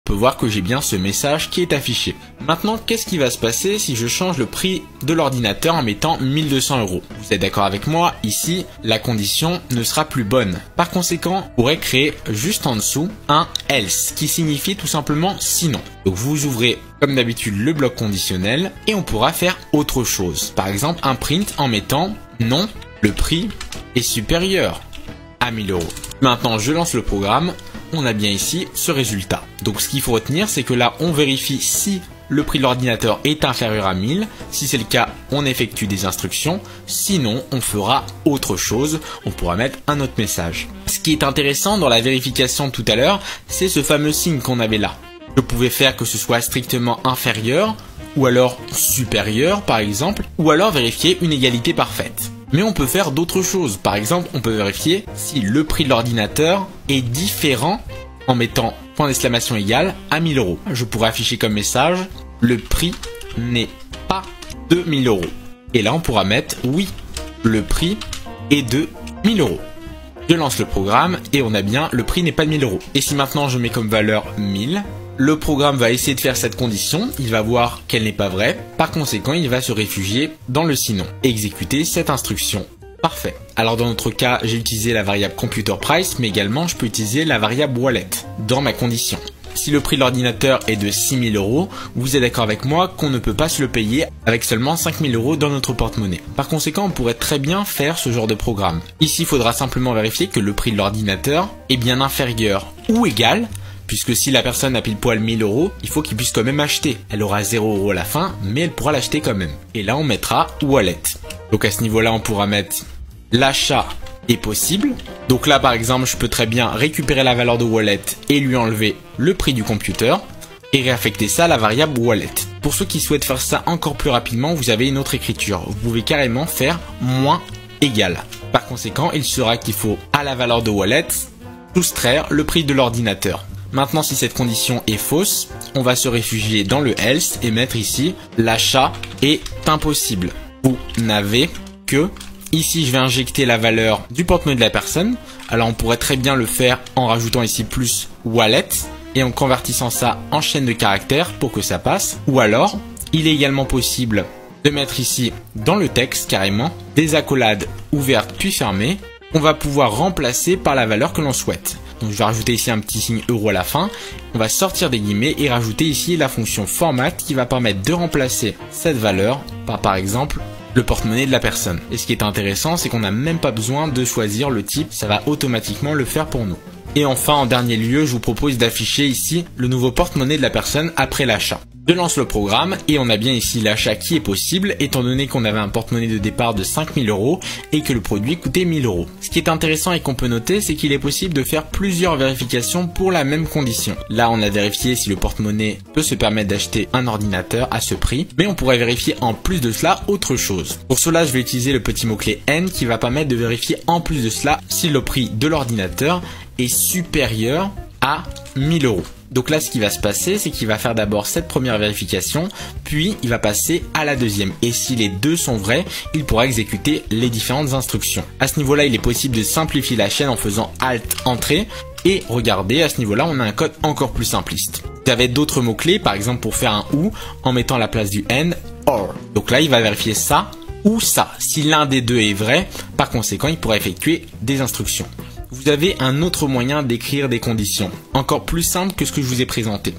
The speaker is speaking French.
peut voir que j'ai bien ce message qui est affiché. Maintenant, qu'est-ce qui va se passer si je change le prix de l'ordinateur en mettant 1200 €? Vous êtes d'accord avec moi? Ici, la condition ne sera plus bonne. Par conséquent, on pourrait créer juste en dessous un else qui signifie tout simplement sinon. Donc vous ouvrez comme d'habitude le bloc conditionnel et on pourra faire autre chose. Par exemple, un print en mettant non, le prix est supérieur à 1000 €. Maintenant, je lance le programme. On a bien ici ce résultat. Donc ce qu'il faut retenir, c'est que là, on vérifie si le prix de l'ordinateur est inférieur à 1000. Si c'est le cas, on effectue des instructions. Sinon, on fera autre chose. On pourra mettre un autre message. Ce qui est intéressant dans la vérification tout à l'heure, c'est ce fameux signe qu'on avait là. Je pouvais faire que ce soit strictement inférieur, ou alors supérieur par exemple, ou alors vérifier une égalité parfaite. Mais on peut faire d'autres choses. Par exemple, on peut vérifier si le prix de l'ordinateur est différent en mettant point d'exclamation égal à 1000 €. Je pourrais afficher comme message, le prix n'est pas de 1000 €. Et là, on pourra mettre oui, le prix est de 1000 €. Je lance le programme et on a bien le prix n'est pas de 1000 €. Et si maintenant je mets comme valeur 1000, le programme va essayer de faire cette condition, il va voir qu'elle n'est pas vraie, par conséquent il va se réfugier dans le sinon et exécuter cette instruction. Parfait. Alors dans notre cas, j'ai utilisé la variable computer price, mais également je peux utiliser la variable wallet dans ma condition. Si le prix de l'ordinateur est de 6000 €, vous êtes d'accord avec moi qu'on ne peut pas se le payer avec seulement 5000 € dans notre porte-monnaie. Par conséquent, on pourrait très bien faire ce genre de programme. Ici, il faudra simplement vérifier que le prix de l'ordinateur est bien inférieur ou égal, puisque si la personne a pile poil 1000 €, il faut qu'il puisse quand même acheter. Elle aura 0 € à la fin, mais elle pourra l'acheter quand même. Et là, on mettra wallet. Donc à ce niveau-là, on pourra mettre l'achat est possible. Donc là, par exemple, je peux très bien récupérer la valeur de wallet et lui enlever le prix du computer et réaffecter ça à la variable wallet. Pour ceux qui souhaitent faire ça encore plus rapidement, vous avez une autre écriture. Vous pouvez carrément faire moins égal. Par conséquent, il sera qu'il faut à la valeur de wallet soustraire le prix de l'ordinateur. Maintenant, si cette condition est fausse, on va se réfugier dans le else et mettre ici l'achat est impossible. Vous n'avez que, ici je vais injecter la valeur du porte-monnaie de la personne. Alors on pourrait très bien le faire en rajoutant ici plus wallet et en convertissant ça en chaîne de caractères pour que ça passe. Ou alors, il est également possible de mettre ici dans le texte carrément des accolades ouvertes puis fermées. On va pouvoir remplacer par la valeur que l'on souhaite. Donc je vais rajouter ici un petit signe euro à la fin. On va sortir des guillemets et rajouter ici la fonction format qui va permettre de remplacer cette valeur par exemple le porte-monnaie de la personne. Et ce qui est intéressant, c'est qu'on n'a même pas besoin de choisir le type, ça va automatiquement le faire pour nous. Et enfin, en dernier lieu, je vous propose d'afficher ici le nouveau porte-monnaie de la personne après l'achat. Je lance le programme et on a bien ici l'achat qui est possible étant donné qu'on avait un porte-monnaie de départ de 5000 € et que le produit coûtait 1000 €. Ce qui est intéressant et qu'on peut noter, c'est qu'il est possible de faire plusieurs vérifications pour la même condition. Là, on a vérifié si le porte-monnaie peut se permettre d'acheter un ordinateur à ce prix, mais on pourrait vérifier en plus de cela autre chose. Pour cela, je vais utiliser le petit mot-clé N qui va permettre de vérifier en plus de cela si le prix de l'ordinateur est supérieur à 1000 €. Donc là, ce qui va se passer, c'est qu'il va faire d'abord cette première vérification, puis il va passer à la deuxième. Et si les deux sont vrais, il pourra exécuter les différentes instructions. À ce niveau-là, il est possible de simplifier la chaîne en faisant Alt Entrée. Et regardez, à ce niveau-là, on a un code encore plus simpliste. Vous avez d'autres mots-clés, par exemple pour faire un OU, en mettant à la place du N, OR. Donc là, il va vérifier ça ou ça. Si l'un des deux est vrai, par conséquent, il pourra effectuer des instructions. Vous avez un autre moyen d'écrire des conditions, encore plus simple que ce que je vous ai présenté.